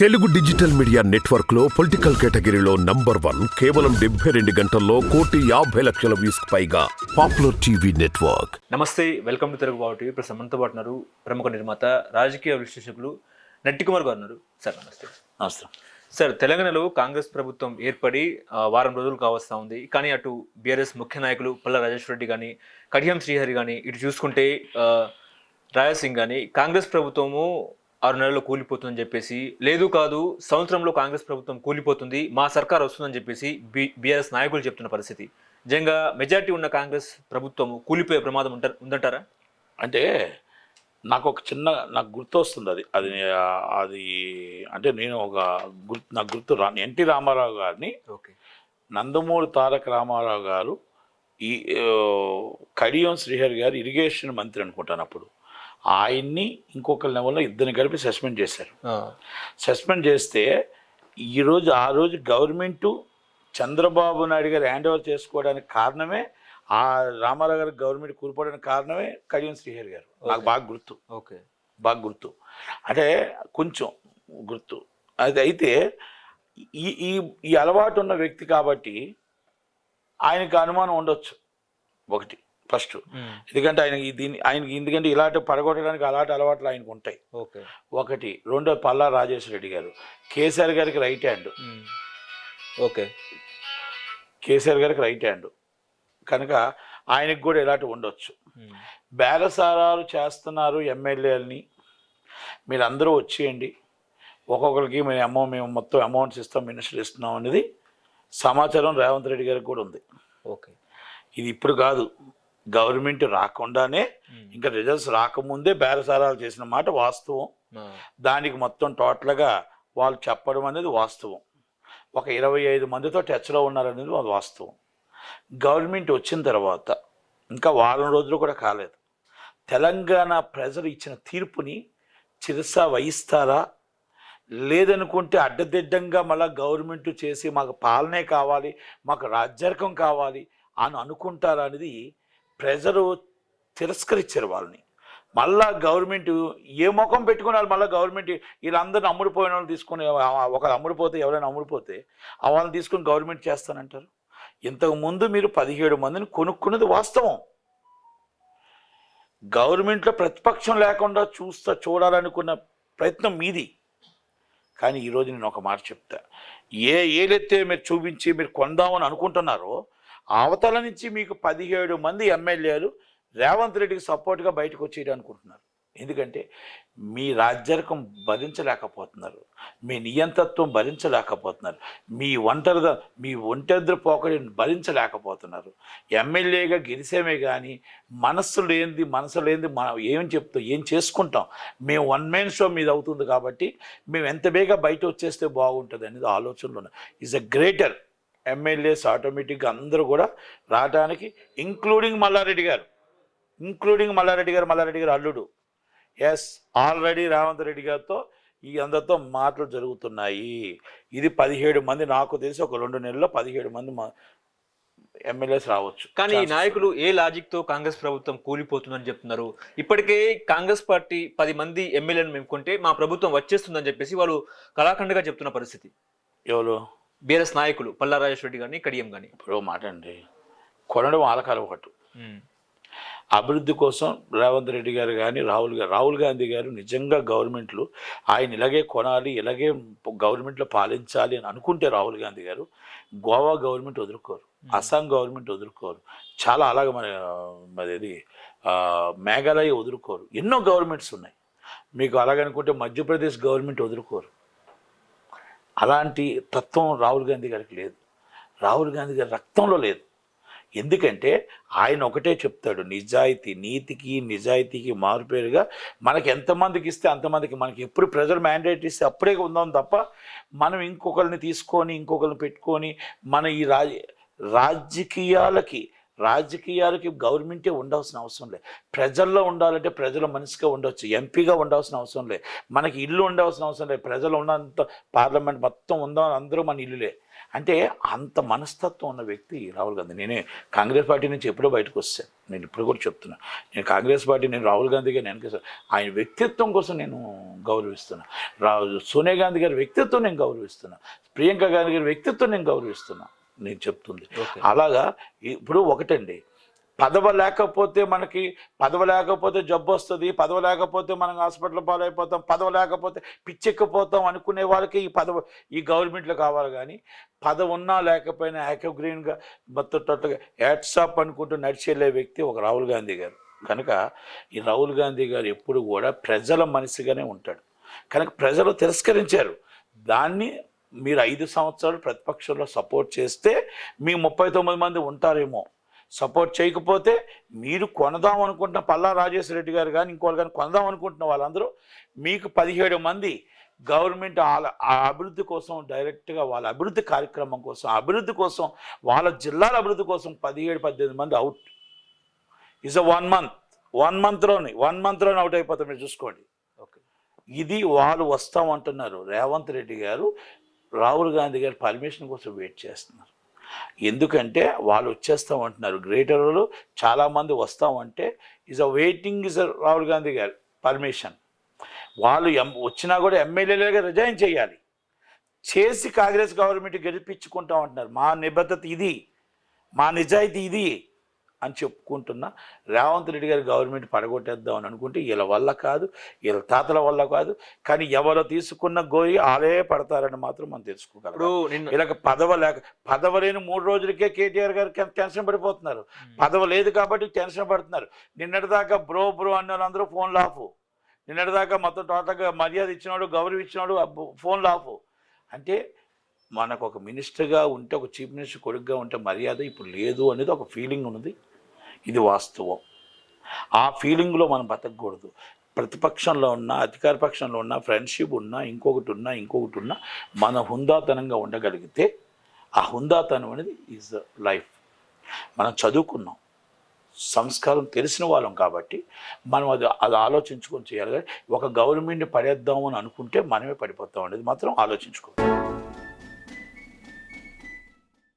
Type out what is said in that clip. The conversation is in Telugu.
తెలుగు డిజిటల్ మీడియా నెట్వర్క్ లో పొలిటికల్ కేటగిరీలో నంబర్ 1 కేవలం 72 గంటల్లో 1,50,00,000 వ్యూస్ పైగా పాపులర్ టీవీ నెట్వర్క్. నమస్తే, వెల్కమ్ టు తెలుగు బావ టీవీ. ఇప్పుడు మనతో పాటు ఉన్నారు ప్రముఖ నిర్మాత, రాజకీయ విశ్లేషకులు నట్టి కుమార్ గారు ఉన్నారు. సార్ నమస్తే. నమస్తే సార్, తెలంగాణలో కాంగ్రెస్ ప్రభుత్వం ఏర్పడి వారం రోజులు కావస్తూ ఉంది. కానీ అటు బీఆర్ఎస్ ముఖ్య నాయకులు పల్లా రాజేశ్వర రెడ్డి కానీ, కడియం శ్రీహరి కానీ, ఇటు చూసుకుంటే రాయసింగ్ కానీ, కాంగ్రెస్ ప్రభుత్వము 6 నెలల్లో కూలిపోతుందని చెప్పేసి, లేదు కాదు సంవత్సరంలో కాంగ్రెస్ ప్రభుత్వం కూలిపోతుంది, మా సర్కార్ వస్తుందని చెప్పేసి బీఆర్ఎస్ నాయకులు చెప్తున్న పరిస్థితి. నిజంగా మెజారిటీ ఉన్న కాంగ్రెస్ ప్రభుత్వం కూలిపోయే ప్రమాదం ఉందంటారా? అంటే నాకు గుర్తొస్తుంది అది అంటే నేను నాకు గుర్తు ఎన్టీ రామారావు గారిని, నందమూరి తారక రామారావు గారు, ఈ కడియం శ్రీహరి గారు ఇరిగేషన్ మంత్రి అనుకుంటాను అప్పుడు, ఆయన్ని ఇంకొక లెవెల్లో ఇద్దరిని కలిపి సస్పెండ్ చేశారు. సస్పెండ్ చేస్తే ఆ రోజు గవర్నమెంటు చంద్రబాబు నాయుడు గారు హ్యాండ్ ఓవర్ చేసుకోవడానికి కారణమే, ఆ రామారావు గారి గవర్నమెంట్ కూలిపోవడానికి కారణమే కడియం శ్రీహరి గారు. నాకు బాగా గుర్తు అంటే కొంచెం గుర్తు. అది అయితే ఈ అలవాటు ఉన్న వ్యక్తి కాబట్టి ఆయనకు అనుమానం ఉండొచ్చు ఒకటి ఫస్ట్. ఎందుకంటే ఎందుకంటే ఇలాంటి పడగొట్టడానికి అలాంటి అలవాట్లు ఆయనకు ఉంటాయి ఒకటి. రెండో పల్లా రాజేశ్వర రెడ్డి గారు కేసీఆర్ గారికి రైట్ హ్యాండ్. కేసీఆర్ గారికి రైట్ హ్యాండ్ కనుక ఆయనకు కూడా ఇలాంటి ఉండొచ్చు. బేరసారాలు చేస్తున్నారు ఎమ్మెల్యేలని, మీరు అందరూ వచ్చేయండి, ఒక్కొక్కరికి మేము మొత్తం అమౌంట్స్ ఇస్తాం, మినిస్టర్ ఇస్తున్నాం అనేది సమాచారం రేవంత్ రెడ్డి గారికి కూడా ఉంది. ఇది ఇప్పుడు కాదు, గవర్నమెంట్ రాకుండానే, ఇంకా రిజల్ట్స్ రాకముందే బేరసారాలు చేసిన మాట వాస్తవం. దానికి మొత్తం టోటల్గా వాళ్ళు చెప్పడం అనేది వాస్తవం. ఒక 25 మందితో టచ్లో ఉన్నారనేది అది వాస్తవం. గవర్నమెంట్ వచ్చిన తర్వాత ఇంకా వారం రోజులు కూడా కాలేదు. తెలంగాణ ప్రజలు ఇచ్చిన తీర్పుని చిరసా వహిస్తారా, లేదనుకుంటే అడ్డదిడ్డంగా మళ్ళీ గవర్నమెంట్ చేసి మాకు పాలనే కావాలి, మాకు రాజ్యాంగం కావాలి అని అనుకుంటారా అనేది ప్రజలు తిరస్కరించారు వాళ్ళని. మళ్ళా గవర్నమెంట్ ఏ ముఖం పెట్టుకున్నారు, మళ్ళీ గవర్నమెంట్ వీళ్ళందరిని అమ్ముడిపోయిన వాళ్ళు తీసుకుని, ఒక అమ్ముడిపోతే ఎవరైనా అమ్ముడిపోతే వాళ్ళని తీసుకుని గవర్నమెంట్ చేస్తానంటారు. ఇంతకుముందు మీరు 17 మందిని కొనుక్కున్నది వాస్తవం. గవర్నమెంట్లో ప్రతిపక్షం లేకుండా చూడాలనుకున్న ప్రయత్నం మీది. కానీ ఈరోజు నేను ఒక మాట చెప్తా, ఏలైతే మీరు చూపించి మీరు కొందామని అనుకుంటున్నారో అవతల నుంచి మీకు 17 మంది ఎమ్మెల్యేలు రేవంత్ రెడ్డికి సపోర్ట్గా బయటకు వచ్చేయడం అనుకుంటున్నారు. ఎందుకంటే మీ రాజ్యాంగం భరించలేకపోతున్నారు, మీ నియంతత్వం భరించలేకపోతున్నారు, మీ ఒంటరి పోకడిని భరించలేకపోతున్నారు. ఎమ్మెల్యేగా గెలిసేమే కానీ మనసు లేనిది మనం ఏం చేసుకుంటాం, మేము వన్ మ్యాన్ షో మీద అవుతుంది కాబట్టి మేము ఎంత బేగా బయట వచ్చేస్తే బాగుంటుంది అనేది ఆలోచనలో ఈజ్ అ గ్రేటర్ ఎమ్మెల్యేస్ ఆటోమేటిక్గా అందరూ కూడా రావడానికి, ఇంక్లూడింగ్ మల్లారెడ్డి గారు అల్లుడు. ఎస్, ఆల్రెడీ రేవంత్ రెడ్డి గారితో అందరితో మాటలు జరుగుతున్నాయి. ఇది 17 మంది, నాకు తెలిసి ఒక 2 నెలల్లో 17 మంది ఎమ్మెల్యేస్ రావచ్చు. కానీ ఈ నాయకులు ఏ లాజిక్తో కాంగ్రెస్ ప్రభుత్వం కూలిపోతుందని చెప్తున్నారు? ఇప్పటికే కాంగ్రెస్ పార్టీ 10 మంది ఎమ్మెల్యేలను మేముకుంటే మా ప్రభుత్వం వచ్చేస్తుందని చెప్పేసి వాళ్ళు కళాఖండగా చెప్తున్న పరిస్థితి. ఎవరు? బీఆర్ఎస్ నాయకులు పల్లా రాజేశ్వర రెడ్డి కానీ, కడియం కానీ. ఇప్పుడు మాట అండి, కొనడం వాళ్ళకాల ఒకటి. అభివృద్ధి కోసం రేవంత్ రెడ్డి గారు కానీ, రాహుల్ గాంధీ గారు నిజంగా గవర్నమెంట్లు ఆయన ఇలాగే కొనాలి, ఇలాగే గవర్నమెంట్లో పాలించాలి అని అనుకుంటే రాహుల్ గాంధీ గారు గోవా గవర్నమెంట్ వదులుకోరు, అస్సాం గవర్నమెంట్ వదులుకోరు, చాలా అలాగే మరేది మేఘాలయ వదులుకోరు, ఎన్నో గవర్నమెంట్స్ ఉన్నాయి మీకు. అలాగనుకుంటే మధ్యప్రదేశ్ గవర్నమెంట్ వదులుకోరు. అలాంటి తత్వం రాహుల్ గాంధీ గారికి లేదు, రాహుల్ గాంధీ గారి రక్తంలో లేదు. ఎందుకంటే ఆయన ఒకటే చెప్తాడు, నిజాయితీకి మారుపేరుగా మనకి ఎంతమందికి ఇస్తే అంతమందికి, మనకి ఎప్పుడు ప్రజలు మ్యాండేట్ ఇస్తే అప్పుడే ఉందాం తప్ప మనం ఇంకొకరిని తీసుకొని ఇంకొకరిని పెట్టుకొని మన ఈ రాజకీయాలకి రాజకీయాలకి గవర్నమెంటే ఉండాల్సిన అవసరం లేదు. ప్రజల్లో ఉండాలంటే ప్రజల మనిషిగా ఉండవచ్చు, ఎంపీగా ఉండాల్సిన అవసరం లేదు, మనకి ఇల్లు ఉండాల్సిన అవసరం లేదు. ప్రజలు ఉన్నంత పార్లమెంట్ మొత్తం ఉందాం, అందరూ మన ఇల్లులే. అంటే అంత మనస్తత్వం ఉన్న వ్యక్తి రాహుల్ గాంధీ. నేనే కాంగ్రెస్ పార్టీ నుంచి ఎప్పుడో బయటకు వచ్చాను, నేను ఇప్పుడు కూడా చెప్తున్నా. నేను కాంగ్రెస్ పార్టీ, నేను రాహుల్ గాంధీ గారిని వెనకేసాను. ఆయన వ్యక్తిత్వం కోసం నేను గౌరవిస్తున్నా. సోనియా గాంధీ గారి వ్యక్తిత్వం నేను గౌరవిస్తున్నా. ప్రియాంక గాంధీ గారి వ్యక్తిత్వం నేను గౌరవిస్తున్నా. నేను చెప్తుంది అలాగా. ఇప్పుడు ఒకటండి, పదవ లేకపోతే జబ్బు వస్తుంది, పదవ లేకపోతే మనం హాస్పిటల్ పాలైపోతాం, పదవ లేకపోతే పిచ్చెక్కిపోతాం అనుకునే వాళ్ళకి ఈ గవర్నమెంట్లో కావాలి. కానీ పదవి ఉన్నా లేకపోయినా ఏకగ్రీన్గా మొత్తం యాట్సాప్ అనుకుంటూ నడిచేళ్ళే వ్యక్తి ఒక రాహుల్ గాంధీ గారు. కనుక ఈ రాహుల్ గాంధీ గారు ఎప్పుడు కూడా ప్రజల మనిషిగానే ఉంటాడు. కనుక ప్రజలు తిరస్కరించారు దాన్ని. మీరు 5 సంవత్సరాలు ప్రతిపక్షంలో సపోర్ట్ చేస్తే మీ 39 మంది ఉంటారేమో. సపోర్ట్ చేయకపోతే మీరు కొనదాం అనుకుంటున్న పల్లా రాజేశ్వర రెడ్డి గారు కానీ ఇంకోళ్ళు కానీ కొనదాం అనుకుంటున్న వాళ్ళందరూ మీకు 17 మంది గవర్నమెంట్ ఆ అభివృద్ధి కోసం డైరెక్ట్గా వాళ్ళ అభివృద్ధి కార్యక్రమం కోసం, అభివృద్ధి కోసం, వాళ్ళ జిల్లాల అభివృద్ధి కోసం 17-18 మంది అవుట్. ఇస్ అ 1 మంత్లోనే అవుట్ అయిపోతాం. మీరు చూసుకోండి. ఓకే, ఇది వాళ్ళు వస్తామంటున్నారు. రేవంత్ రెడ్డి గారు రాహుల్ గాంధీ గారు పర్మిషన్ కోసం వెయిట్ చేస్తున్నారు. ఎందుకంటే వాళ్ళు వచ్చేస్తామంటున్నారు. గ్రేటర్లో చాలామంది వస్తామంటే వెయిటింగ్ రాహుల్ గాంధీ గారు పర్మిషన్. వాళ్ళు వచ్చినా కూడా ఎమ్మెల్యేలుగా రిజైన్ చేయాలి, చేసి కాంగ్రెస్ గవర్నమెంట్ గెలిపించుకుంటామంటున్నారు. మా నిబద్ధత ఇది, మా నిజాయితీ ఇది అని చెప్పుకుంటున్నా. రేవంత్ రెడ్డి గారి గవర్నమెంట్ పడగొట్టేద్దాం అని అనుకుంటే వీళ్ళ వల్ల కాదు, వీళ్ళ తాతల వల్ల కాదు. కానీ ఎవరు తీసుకున్న గోరి ఆలే పడతారని మాత్రం మనం తెలుసుకోగలరు. వీళ్ళకి పదవ లేని 3 రోజులకే కేటీఆర్ గారు టెన్షన్ పడిపోతున్నారు. పదవ లేదు కాబట్టి టెన్షన్ పడుతున్నారు. నిన్నటిదాకా బ్రో అన్న వాళ్ళందరూ ఫోన్లు ఆఫ్. నిన్నటిదాకా మొత్తం టోటల్గా మర్యాద ఇచ్చినాడు, గౌరవం ఇచ్చినాడు, ఫోన్లు ఆఫ్. అంటే మనకు ఒక మినిస్టర్గా ఉంటే, ఒక చీఫ్ మినిస్టర్ కొడుకుగా ఉంటే మర్యాద ఇప్పుడు లేదు అనేది ఒక ఫీలింగ్ ఉన్నది. ఇది వాస్తవం. ఆ ఫీలింగ్లో మనం బతకూడదు. ప్రతిపక్షంలో ఉన్నా, అధికార పక్షంలో ఉన్నా, ఫ్రెండ్షిప్ ఉన్నా, ఇంకొకటి ఉన్నా మన హుందాతనంగా ఉండగలిగితే ఆ హుందాతనం అనేది ఈజ్ లైఫ్. మనం చదువుకున్నాం, సంస్కారం తెలిసిన వాళ్ళం కాబట్టి మనం అది ఆలోచించుకొని చేయాలి. కానీ ఒక గవర్నమెంట్ని పడేద్దామని అనుకుంటే మనమే పడిపోతాం అనేది మాత్రం ఆలోచించుకోవాలి.